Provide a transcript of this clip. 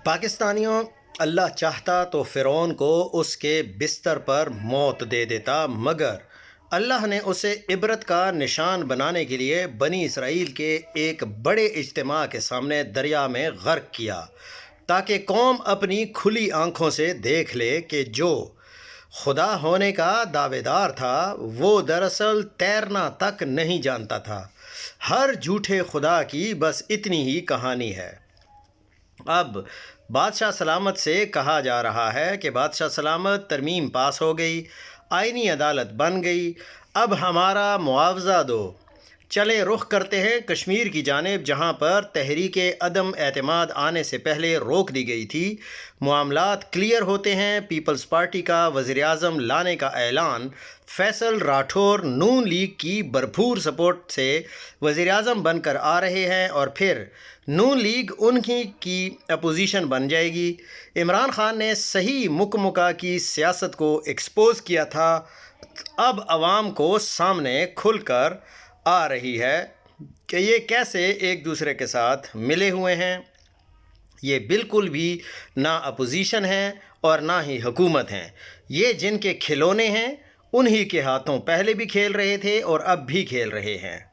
پاکستانیوں، اللہ چاہتا تو فرعون کو اس کے بستر پر موت دے دیتا، مگر اللہ نے اسے عبرت کا نشان بنانے کے لیے بنی اسرائیل کے ایک بڑے اجتماع کے سامنے دریا میں غرق کیا، تاکہ قوم اپنی کھلی آنکھوں سے دیکھ لے کہ جو خدا ہونے کا دعوے دار تھا وہ دراصل تیرنا تک نہیں جانتا تھا۔ ہر جھوٹے خدا کی بس اتنی ہی کہانی ہے۔ اب بادشاہ سلامت سے کہا جا رہا ہے کہ بادشاہ سلامت، ترمیم پاس ہو گئی، آئینی عدالت بن گئی، اب ہمارا معاوضہ دو۔ چلے رخ کرتے ہیں کشمیر کی جانب، جہاں پر تحریک عدم اعتماد آنے سے پہلے روک دی گئی تھی۔ معاملات کلیئر ہوتے ہیں۔ پیپلز پارٹی کا وزیراعظم لانے کا اعلان۔ فیصل راٹھور نون لیگ کی بھرپور سپورٹ سے وزیراعظم بن کر آ رہے ہیں، اور پھر نون لیگ انہی کی اپوزیشن بن جائے گی۔ عمران خان نے صحیح مکمکہ کی سیاست کو ایکسپوز کیا تھا، اب عوام کو سامنے کھل کر آ رہی ہے کہ یہ کیسے ایک دوسرے کے ساتھ ملے ہوئے ہیں۔ یہ بالکل بھی نہ اپوزیشن ہے اور نہ ہی حکومت ہیں۔ یہ جن کے کھلونے ہیں انہی کے ہاتھوں پہلے بھی کھیل رہے تھے اور اب بھی کھیل رہے ہیں۔